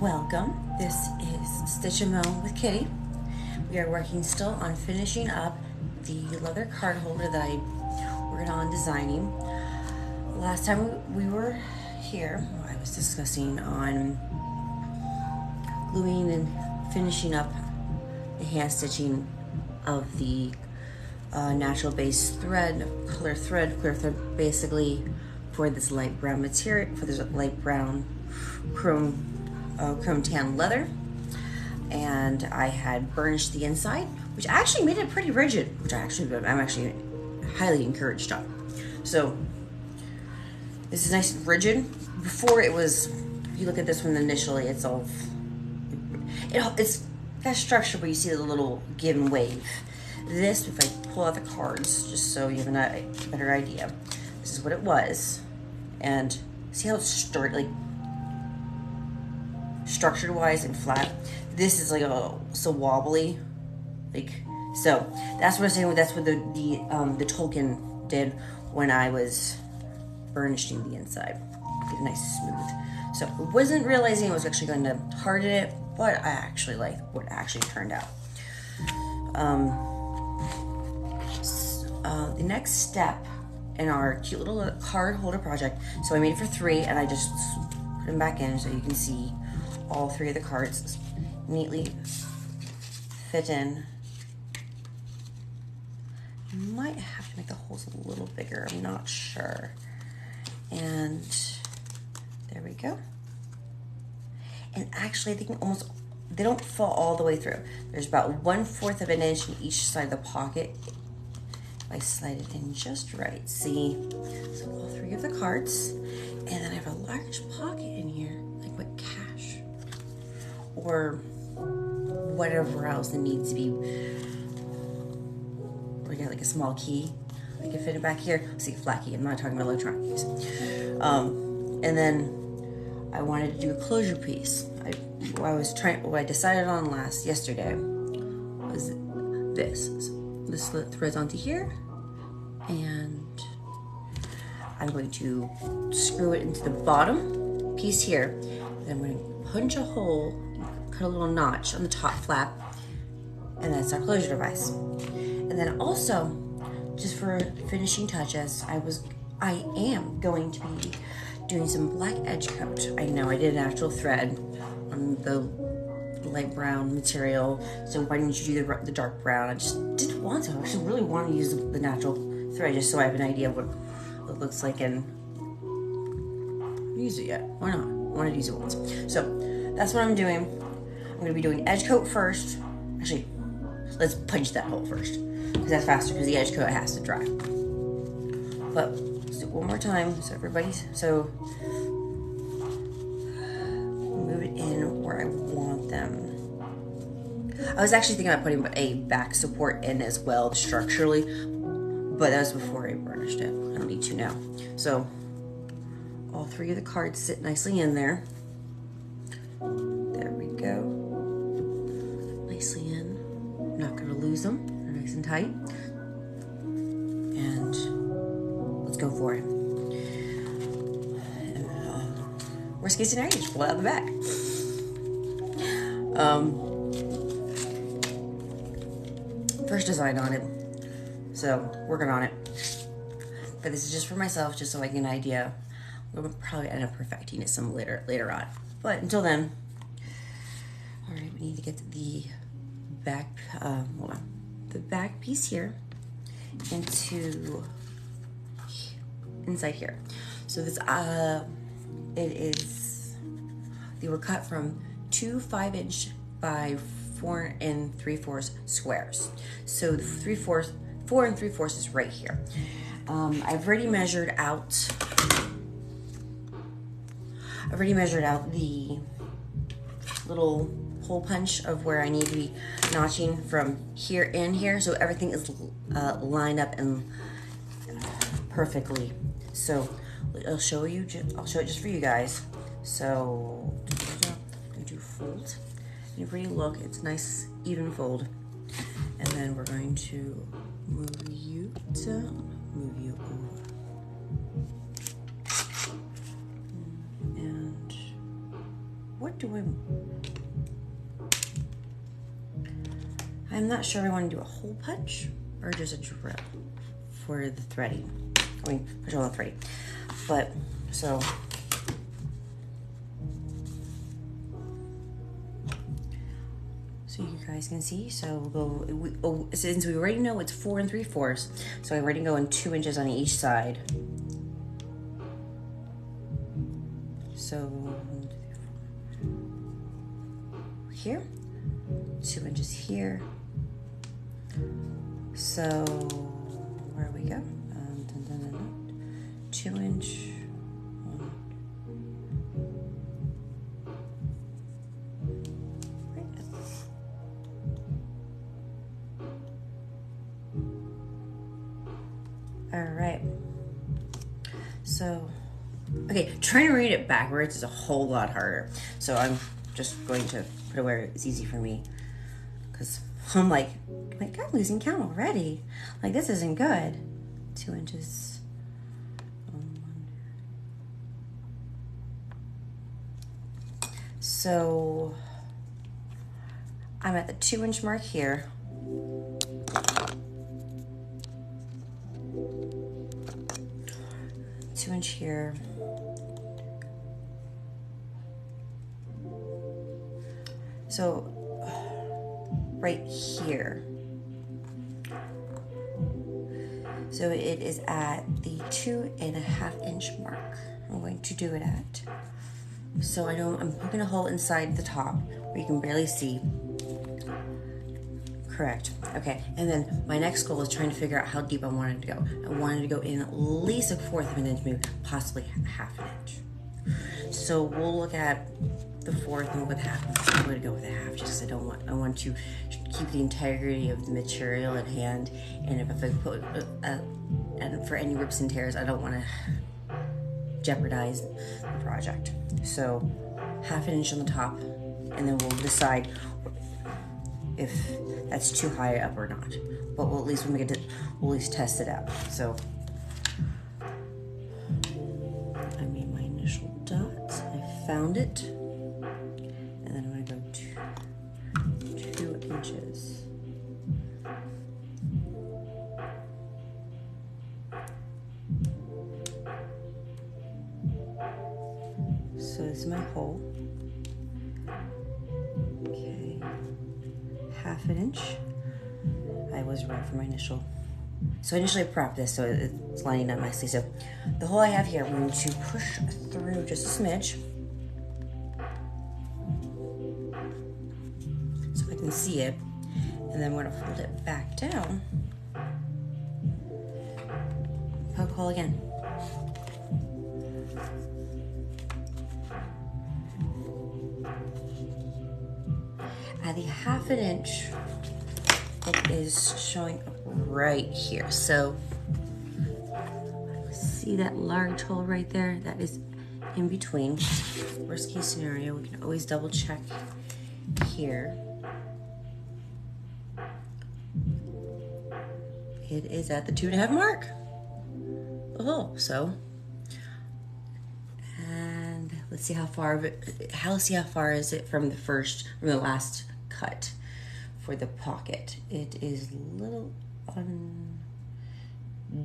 Welcome. This is Stitch and Moan with Kitti. We are working still on finishing up the leather card holder that I worked on designing. Last time we were here, I was discussing on gluing and finishing up the hand stitching of the natural base thread, clear thread, basically for this light brown material, for this light brown chrome tan leather. And I had burnished the inside, which actually made it pretty rigid, which I'm actually highly encouraged on. So this is nice and rigid. Before it was, if you look at this one initially, it's got structure, but you see the little give and wave. This, if I pull out the cards, just so you have a better idea, this is what it was. And see how it's straight, structured wise and flat. This is so wobbly, so that's what I'm saying. That's what the Tolkien did when I was burnishing the inside, get it nice and smooth. So I wasn't realizing it was actually going to harden it, but I actually like what actually turned out. The next step in our cute little card holder project, so I made it for 3 and I just put them back in so you can see all 3 of the cards neatly fit in. You might have to make the holes a little bigger, I'm not sure. And there we go. And actually they don't fall all the way through. There's about 1/4 of an inch in each side of the pocket. If I slide it in just right, see? So all 3 of the cards. And then I have a large pocket in here, with cash or whatever else that needs to be. We got a small key. I can fit it back here. See, flat key. I'm not talking about electronic keys. And then I wanted to do a closure piece. What I decided on yesterday was this. This threads onto here, and I'm going to screw it into the bottom piece here. And I'm going to punch a hole, cut a little notch on the top flap, and that's our closure device. And then also, just for finishing touches, I am going to be doing some black edge coat. I know I did an actual thread on the light brown material, so why didn't you do the dark brown? I just didn't want to. I actually really want to use the natural thread just so I have an idea of what it looks like and use it yet. Why not? I want to use it once. So that's what I'm doing. I'm going to be doing edge coat first. Actually, let's punch that hole first because that's faster because the edge coat has to dry. But let's do it one more time so move it in where I want them. I was actually thinking about putting a back support in as well structurally, but that was before I burnished it. I don't need to now. So all 3 of the cards sit nicely in there. There we go. Nicely in. I'm not going to lose them. They're nice and tight. And let's go for it. Worst case scenario, just pull it out the back. First design on it, so working on it. But this is just for myself, just so I get an idea. We'll probably end up perfecting it some later on. But until then, all right, we need to get the back. Hold on, the back piece here into inside here. So this they were cut from 2 5-inch by 4 3/4 squares. So the 4 3/4 is right here. I've already measured out the little hole punch of where I need to be notching from here in here, so everything is lined up and perfectly. So I'll show it just for you guys. So I'm going to fold. You really look, it's nice even fold. And then we're going to move you over. And what do I'm not sure if I want to do a hole punch or just a drill for the threading. I mean, push on the threading. But, so you guys can see, so we'll go, since we already know it's 4 3/4, so I already go in 2 inches on each side. So, here, 2 inches here. So, where we go? 2 inch. All right. So, okay, trying to read it backwards is a whole lot harder. So I'm just going to put it where it's easy for me, because I'm like, I'm losing count already. Like, this isn't good. 2 inches. So I'm at the 2 inch mark here. Two inch here. So right here. So it is at the 2.5 inch mark. I'm going to do it at. So I'm poking a hole inside the top where you can barely see. Correct. Okay, and then my next goal is trying to figure out how deep I wanted to go. I wanted to go in at least 1/4 of an inch, maybe possibly 1/2 inch. So we'll look at the 1/4 and with 1/2. I'm going to go with 1/2 just because I want to keep the integrity of the material at hand. And if I put, and for any rips and tears, I don't want to jeopardize the project. So 1/2 inch on the top, and then we'll decide if that's too high up or not. But we'll at least we'll at least test it out. So I made my initial dots. I found it, and then I'm going to go 2 inches. So this is my hole. Okay, 1/2 inch. I was right for my initial. So initially I prepped this so it's lining up nicely. So the hole I have here, I'm going to push through just a smidge, so I can see it, and then I'm going to fold it back down. Poke hole again. At the 1/2 inch, it is showing up right here. So see that large hole right there? That is in between. Worst case scenario, we can always double check here. It is at the 2.5 mark. Oh, so. And let's see how far is it from the last cut for the pocket. It is little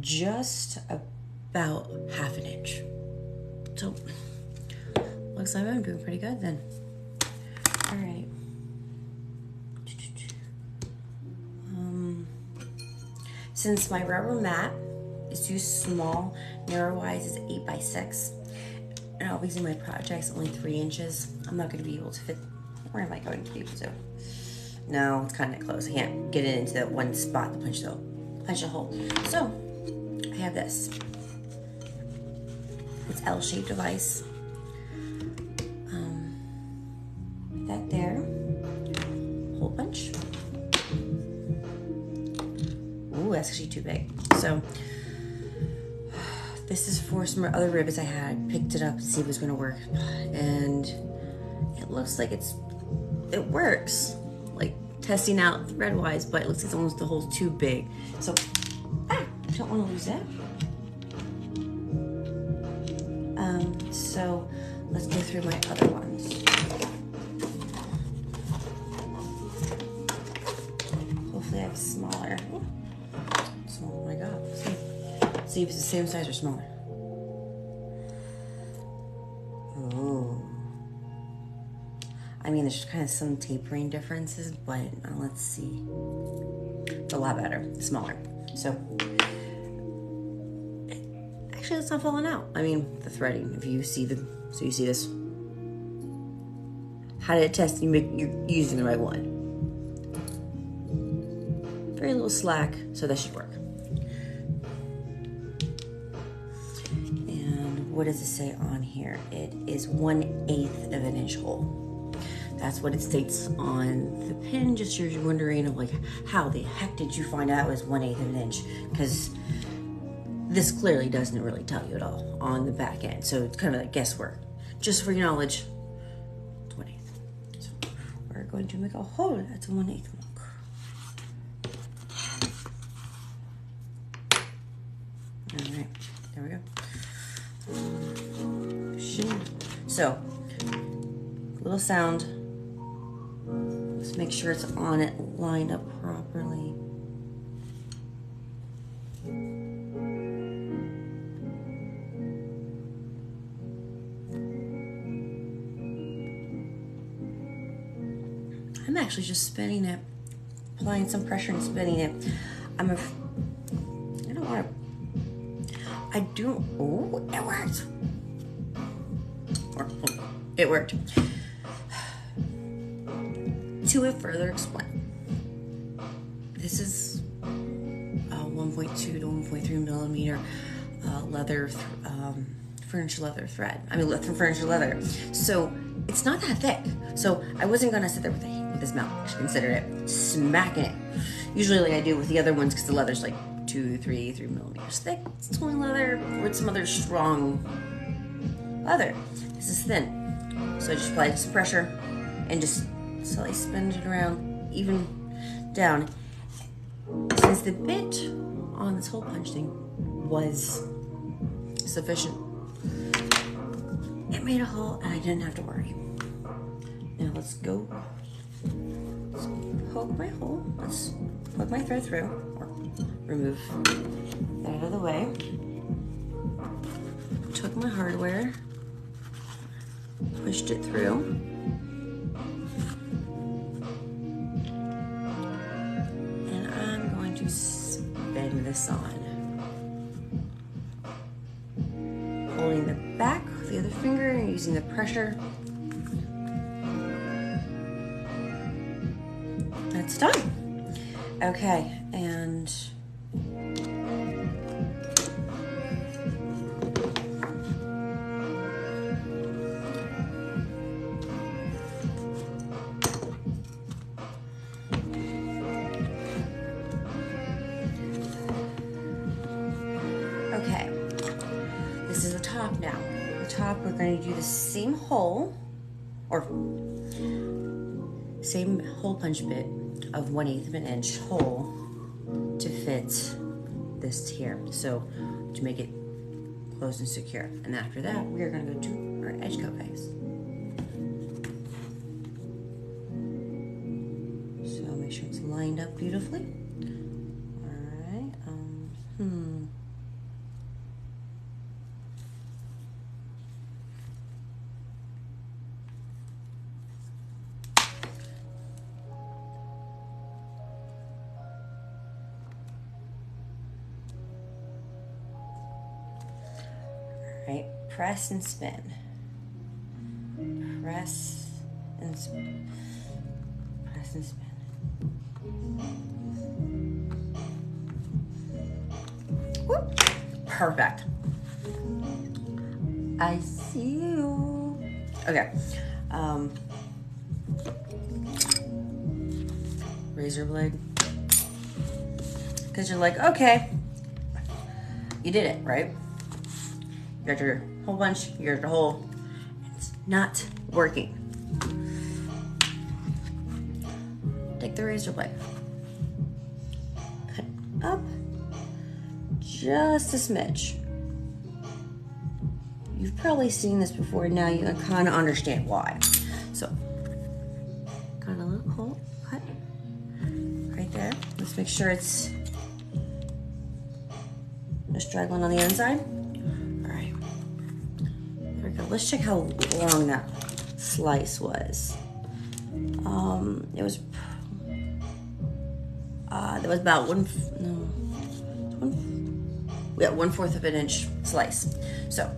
just about 1/2 inch. So looks like I'm doing pretty good then. All right. Since my rubber mat is too small, narrow-wise is 8x6, and obviously my project's only 3 inches, I'm not going to be able to fit. Where am I going to be able to? No, it's kind of close. I can't get it into that one spot to punch a hole. So I have this. It's L-shaped device. That there. Hole punch. Ooh, that's actually too big. So this is for some other rivets I had. Picked it up to see if it was going to work, and it looks like it works. Like testing out thread-wise, but it looks like almost the hole's too big. So I don't want to lose that. So let's go through my other ones. Hopefully I have smaller. Oh my god. See if it's the same size or smaller. Ooh. I mean, there's kind of some tapering differences, but let's see. It's a lot better, smaller. So, actually, it's not falling out. I mean, the threading. If you see so you see this. How did it test you're using the right one? Very little slack, so that should work. And what does it say on here? It is 1/8 of an inch hole. That's what it states on the pin. Just you're wondering of like, how the heck did you find out it was 1/8 of an inch? Because this clearly doesn't really tell you at all on the back end. So it's kind of like guesswork. Just for your knowledge, it's 1/8. So we're going to make a hole. That's a 1/8 mark. All right, there we go. So, little sound. Let's make sure it's on it, lined up properly. I'm actually just spinning it, applying some pressure and spinning it. I don't want to. Oh, it worked. It worked. To further explain, this is 1.2 to 1.3 millimeter leather, furniture leather thread. I mean, furniture leather. So it's not that thick. So I wasn't gonna sit there with this mount. I should consider it smacking it. Usually, like I do with the other ones, because the leather's like 3 millimeters thick. It's toy leather or some other strong leather. This is thin. So I just apply some pressure and just slowly spin it around, even down. Since the bit on this hole punch thing was sufficient, it made a hole and I didn't have to worry. Now let's go. Let's poke my hole. Let's poke my thread through, or remove that out of the way. Took my hardware, pushed it through. Spin this on. Holding the back with the other finger and using the pressure. That's done. Okay, and okay, this is the top now. The top, we're going to do the same hole, or same hole punch bit of 1/8 of an inch hole to fit this here. So to make it closed and secure. And after that, we are going to go to our edge cut face. So make sure it's lined up beautifully. All right. Right, press and spin. Press and spin. Press and spin. Whoop. Perfect. I see you. Okay. Razor blade. Because you're like, okay, you did it, right? You got your hole punch, you got your hole, and it's not working. Take the razor blade, cut up just a smidge. you've probably seen this before. Now you kind of understand why. So, got a little hole cut right there. Let's make sure it's no straggling on the inside. All right, there we go. Let's check how long that slice was. It was that was about 1/4 of an inch slice. So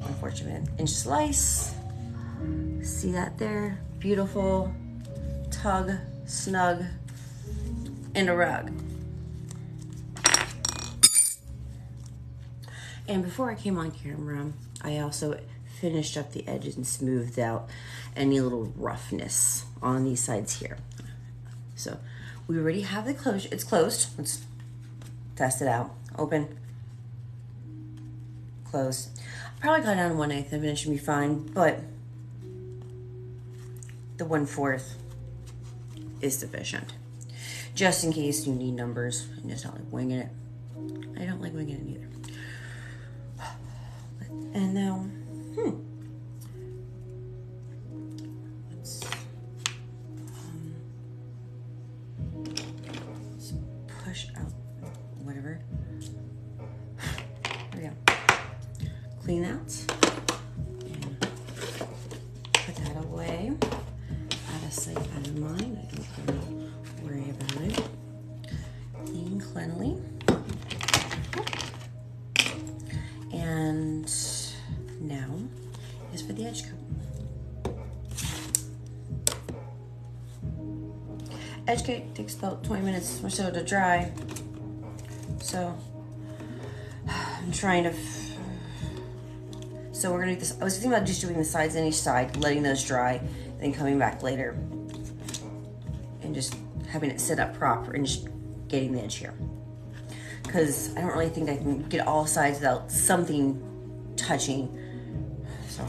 1/4 of an inch slice. See that there? Beautiful, tug, snug, and a rug. And before I came on camera, I also finished up the edges and smoothed out any little roughness on these sides here. So we already have the closure. It's closed. Let's test it out. Open, close. Probably got down 1/8 of an inch, should be fine, but the 1/4 is sufficient. Just in case you need numbers and just not like winging it. I don't like winging it either. And now, let's push out whatever. There we go. Clean that and put that away. Out of sight, out of mind. I don't really worry about it. Clean, cleanly. And now is for the edge coat. Edge coat takes about 20 minutes or so to dry. So I'm trying to. So we're gonna do this. I was thinking about just doing the sides on each side, letting those dry, and then coming back later and just having it sit up proper and just getting the edge here. Because I don't really think I can get all sides without something touching. So,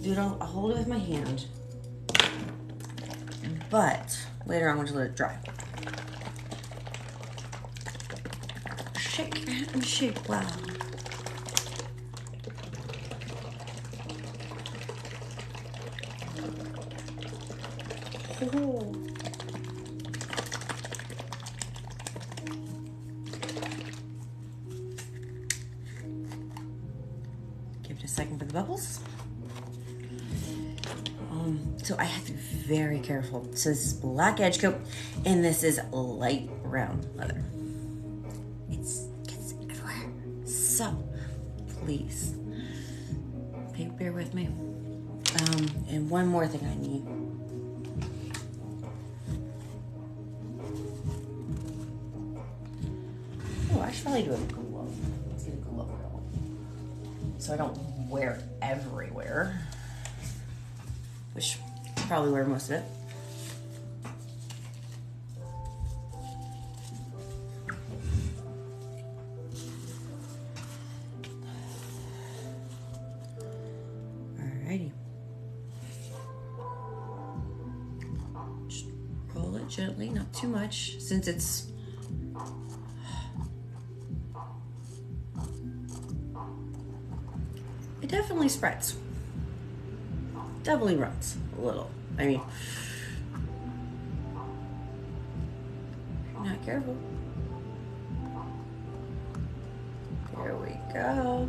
dude, I'll hold it with my hand. But later I'm going to let it dry. Shake and shake, wow. Oh. Give it a second for the bubbles. So I have to be very careful. So this is black edge coat, and this is light brown leather. It gets everywhere. So please, bear with me. And one more thing I need. Oh, I should probably do a glove. Let's get a glove going. So I don't wear it everywhere. Which I'll probably wear most of it. Alrighty. Just roll it gently, not too much, since it's it definitely spreads. Definitely runs a little. I mean, if you're not careful. There we go.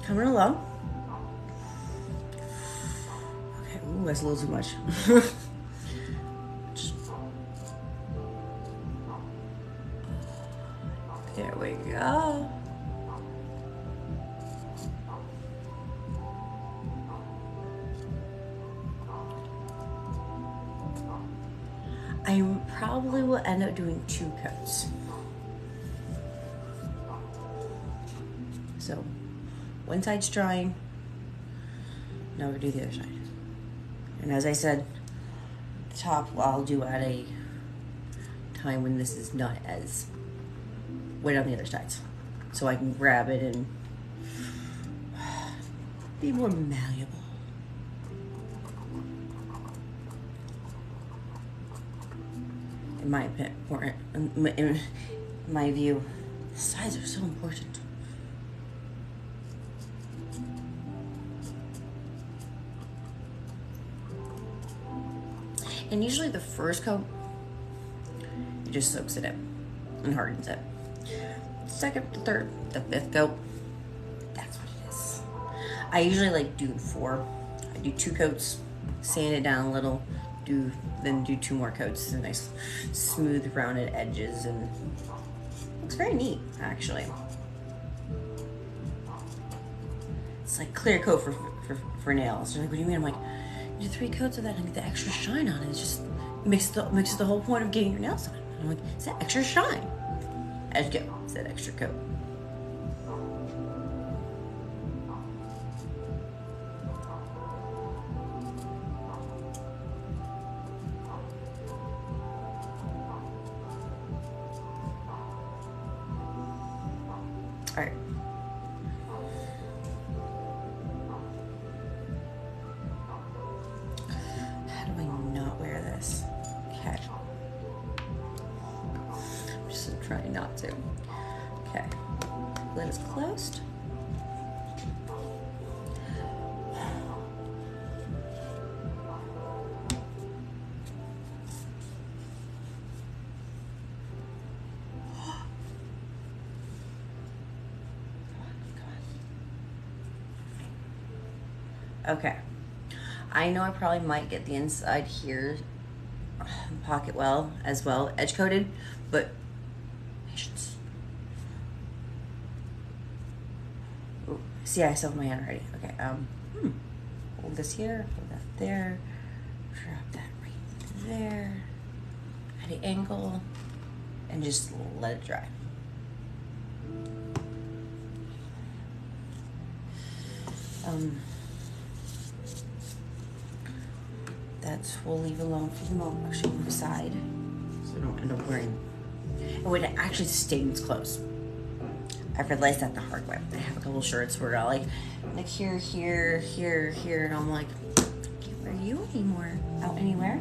Coming along. Okay, ooh, that's a little too much. There we go. I probably will end up doing 2 coats. So, one side's drying. Now we'll do the other side. And as I said, the top I'll do at a time when this is not as wet on the other sides, so I can grab it and be more malleable. in my opinion, in my view. The sides are so important. And usually the first coat, it just soaks it in and hardens it. Second, the third, the fifth coat, that's what it is. I usually like do 4. I do 2 coats, sand it down a little, then do 2 more coats, so nice smooth rounded edges, and looks very neat actually. It's like clear coat for nails. They're like, what do you mean? I'm like, you do 3 coats of that and get the extra shine on it. It's just makes the whole point of getting your nails done. And I'm like, it's that extra shine. As you go, it's that extra coat. All right. How do I not wear this? Okay. I'm just trying not to. Okay. Lid is closed. Okay, I know I probably might get the inside here pocket well as well edge coated, but patience. Ooh, see, I still have my hand already. Okay, hold this here, hold that there, drop that right there at an angle, and just let it dry. We'll leave alone for the moment. Actually, move aside so I don't end up wearing. Oh, wait, it actually stains clothes. I realized that the hard way. I have a couple shirts where I like here, and I'm like, I can't wear you anymore out anywhere.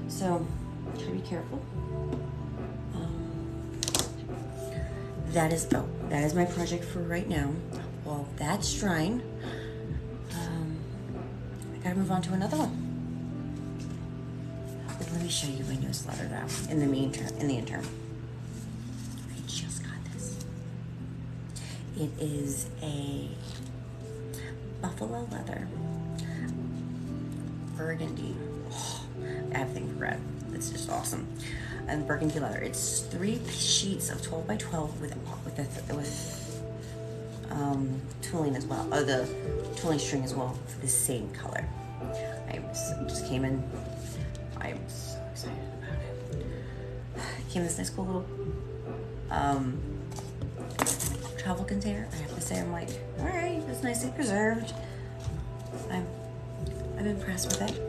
So, try to be careful. That is my project for right now. While that's drying, I gotta move on to another one. Let me show you my newest leather though. In the interim, I just got this. It is a buffalo leather burgundy. Oh, I have a thing for red. It's just awesome. And burgundy leather. It's 3 sheets of 12 by 12 with tooling as well. Oh, the tooling string as well for the same color. Just came in. I'm so excited about it. Came in this nice cool little travel container. I have to say, I'm like, all right, it's nicely preserved. I'm impressed with it.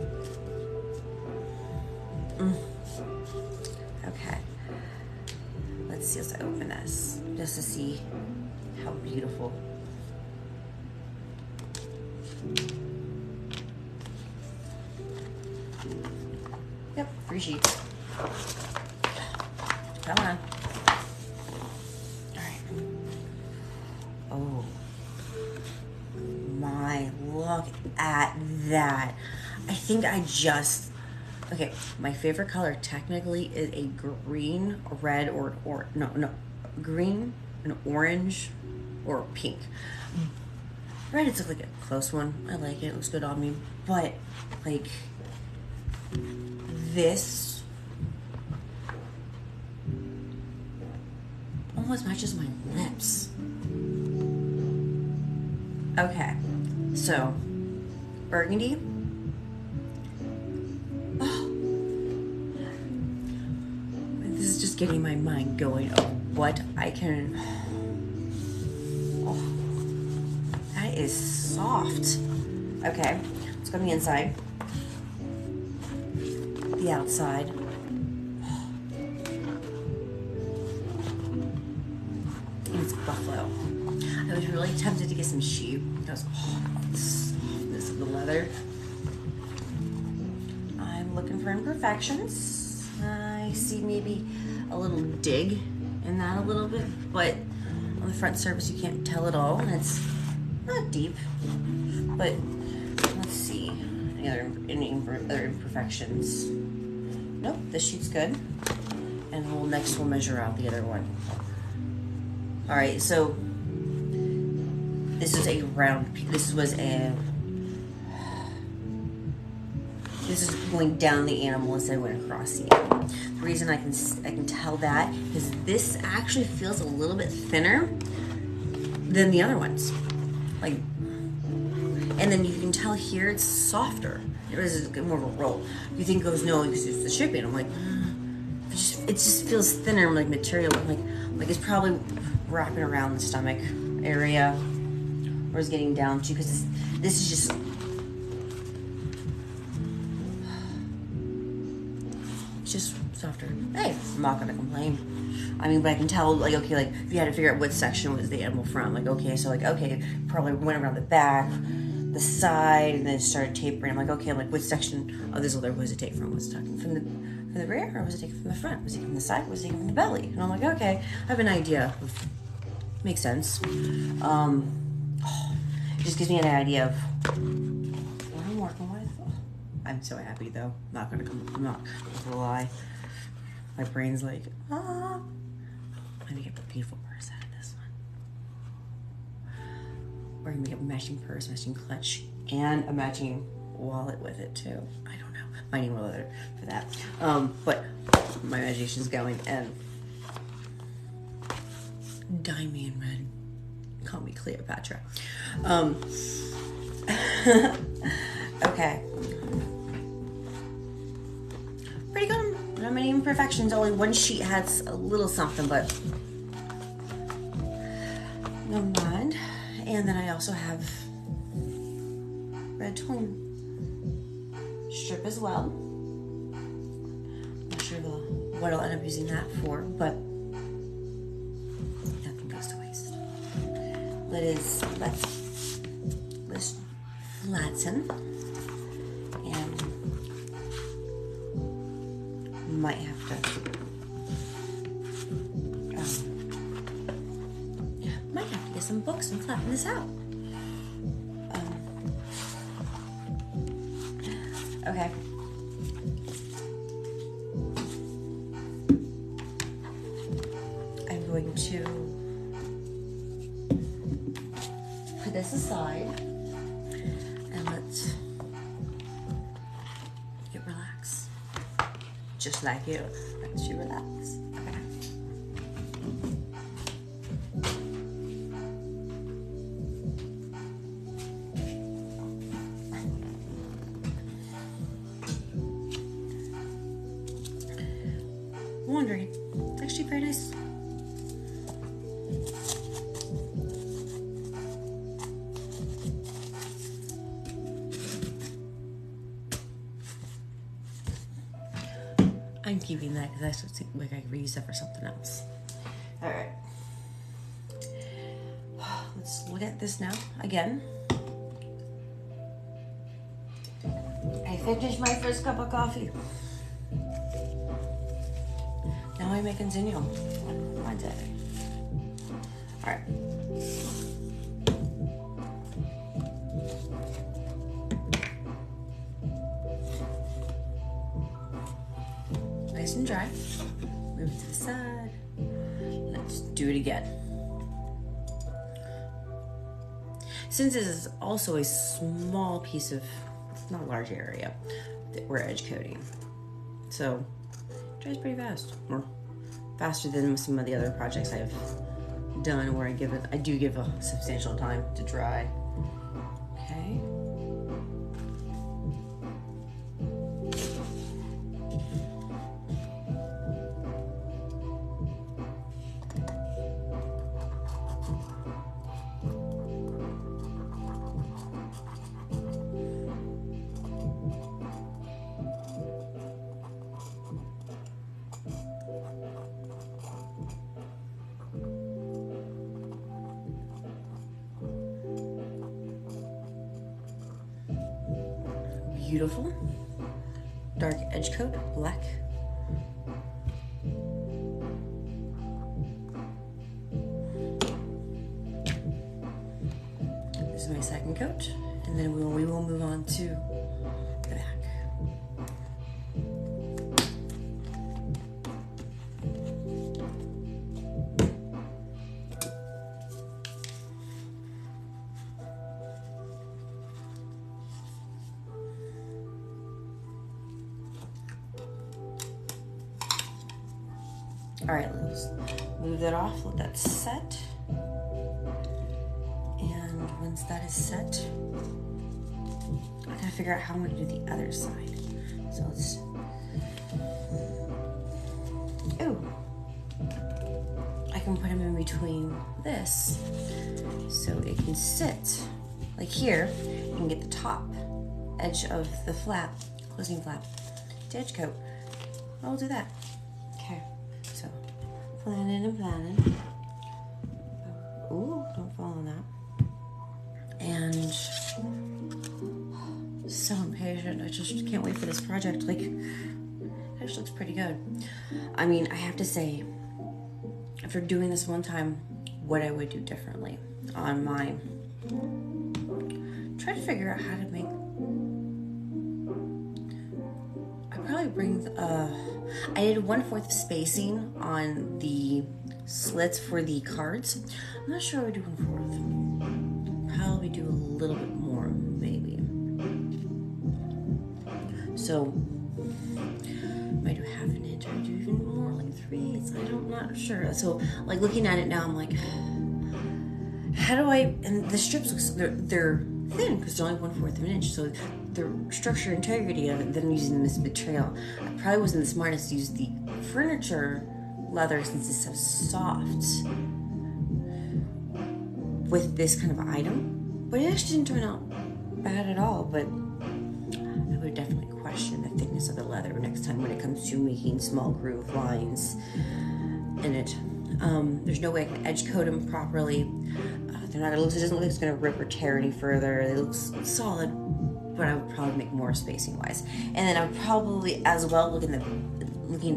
Okay. Let's see. Let's open this just to see how beautiful. Yep, 3 sheets. Come on. All right. Oh my, look at that. I think okay, my favorite color technically is a green, red, or green, an orange, or pink. Red, it's like a close one. I like it. It looks good on me. But like this almost matches my lips. Okay, so burgundy. Oh, this is just getting my mind going of what I can. Oh, that is soft. Okay, let's go to the inside. The outside. It's buffalo. I was really tempted to get some sheep because the softness of the leather. I'm looking for imperfections. I probably see maybe a little dig in that a little bit, but on the front surface you can't tell at all, and it's not deep. But let's see, any other imperfections? Nope, this sheet's good. And next we'll measure out the other one. All right, so this is a round piece. This is going down the animal as I went across the animal. The reason I can tell that is this actually feels a little bit thinner than the other ones. Like, and then you can tell here it's softer. It is more of a roll. You think it goes no because it's the shipping. I'm like, it just feels thinner, like material. Like it's probably wrapping around the stomach area, or is getting down to, because this is just. Just softer. Hey, I'm not gonna complain. I mean, but I can tell, like, okay, like, if you had to figure out what section was the animal from, like, okay, so, like, okay, probably went around the back, the side, and then started tapering. I'm like, okay, I'm like, what section of this leather was it taken from? Was it taken from the rear, or was it taken from the front? Was it from the side? Was it taken from the belly? And I'm like, okay, I have an idea. Makes sense. It just gives me an idea of what I'm working with. I'm so happy though. I'm not gonna lie. My brain's like, let me get a beautiful purse out of this one. We're gonna get a matching purse, matching clutch, and a matching wallet with it too. I don't know. Might need more leather for that. But my imagination's going, and dye me in red. Call me Cleopatra. Okay. Pretty good. Not many imperfections. Only one sheet has a little something, but no mind. And then I also have red twine strip as well. Not sure what I'll end up using that for, but nothing goes to waste. Let's flatten. Might have to get some books and flatten this out. Okay. I'm going to put this aside and let's relax. Just like you, let you relax. Okay. Wondering, it's actually very nice. I'm keeping that because I think like I could reuse that for something else. All right. Let's look at this now again. I finished my first cup of coffee. Now I may continue on my day. All right. Nice and dry. Move it to the side. Let's do it again. Since this is also a small piece of, not a large area, that we're edge coating, so it dries pretty fast, or faster than some of the other projects I've done where I do give a substantial time to dry. Okay. Beautiful dark edge coat, black. my second coat, and then we will move on to the back. All right, let's move that off, let that set. And once that is set, I gotta figure out how I'm gonna do the other side. So let's, I can put him in between this so it can sit like here. You can get the top edge of the flap, closing flap, to edge coat. I'll do that. Okay. So, planning and planning. Ooh, don't fall on that. And so impatient. I just can't wait for this project. Like, it actually looks pretty good. I mean, I have to say, after doing this one time, what I would do differently on mine. Try to figure out how to make. I probably bring. I did 1/4 spacing on the slits for the cards. I'm not sure I would do 1/4. Probably do a little bit more, maybe. So, might do 1/2 inch, or do even more, like 3/8. I'm not sure. So, like looking at it now, I'm like, how do I? And the strips looks they're thin because they're only 1/4 of an inch. So the structure integrity of it. Then using this material, I probably wasn't the smartest to use the furniture leather since it's so soft with this kind of item. But it actually didn't turn out bad at all. But I would definitely question the thickness of the leather next time when it comes to making small groove lines in it. There's no way I can edge coat them properly. They're not gonna look. It doesn't look like it's gonna rip or tear any further. It looks solid, but I would probably make more spacing wise. And then I would probably, as well, looking at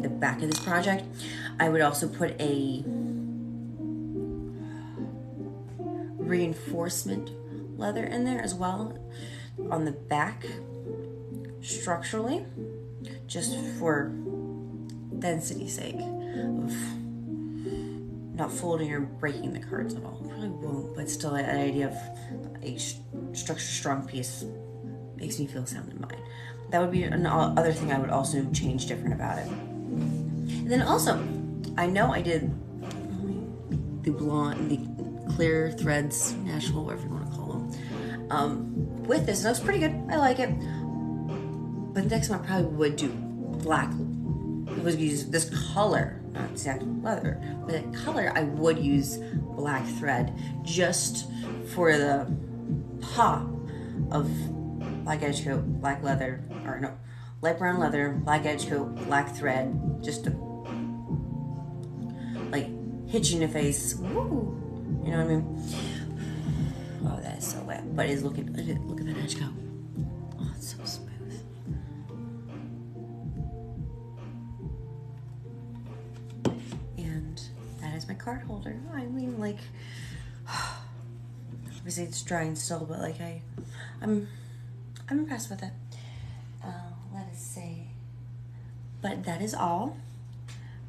the back of this project, I would also put a reinforcement leather in there as well on the back structurally, just for density's sake of not folding or breaking the cards at all. Probably won't, but still, the idea of a structure strong piece makes me feel sound in mind. That would be another thing I would also change different about it. And then also, I know I did the clear threads, Nashville, whatever you want to call them, with this, and it looks pretty good. I like it. But next time I probably would do black. I would use this color, not exactly leather, but that color I would use black thread just for the pop of black edge coat, black leather, or no, light brown leather, black edge coat, black thread, just to like hit you in the face. Woo! You know what I mean? Oh, that is so wet. But it's look at that edge coat. Oh, it's so smooth. And that is my card holder. I mean, like, obviously it's drying still, but like I'm impressed with it. Let us say. But that is all.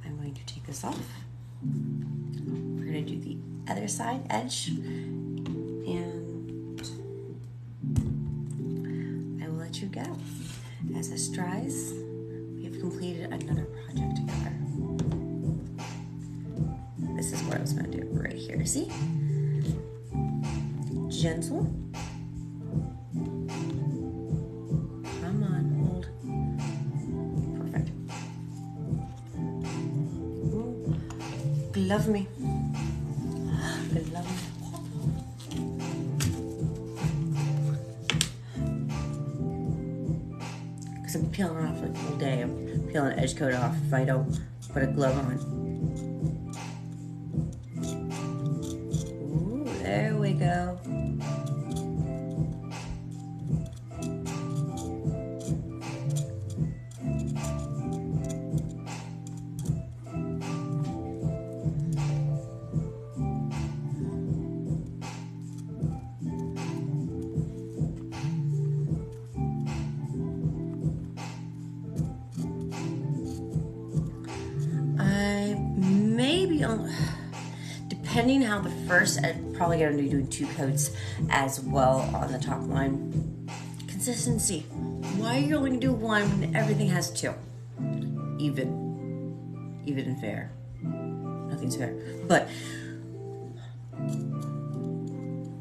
I'm going to take this off. We're going to do the other side edge. And I will let you go. As this dries, we have completed another project together. This is what I was going to do right here. See? Gentle. Come on, hold. Perfect. Ooh. Glove me. Glove me. Because I'm peeling off like the whole day. I'm peeling the edge coat off if I don't put a glove on. Ooh, there we go. be on, depending how the first, I'm probably going to be doing 2 coats as well on the top line. Consistency. Why are you only going to do 1 when everything has 2? Even and fair. Nothing's fair. But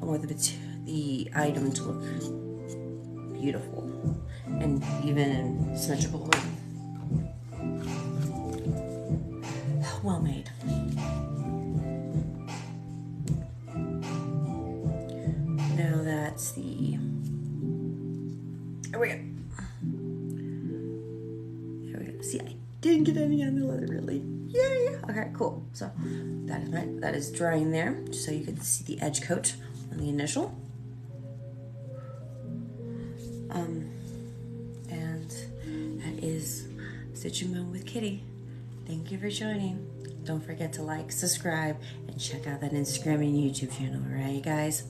I want the item to look beautiful and even and symmetrical and well made. Now that's the, there we go. There we go. See, I didn't get any on the leather really. Yay! Okay, cool. So that is drying there, just so you can see the edge coat on the initial. And that is Stitch and Moan with Kitti. Thank you for joining. Don't forget to like, subscribe, and check out that Instagram and YouTube channel, alright guys?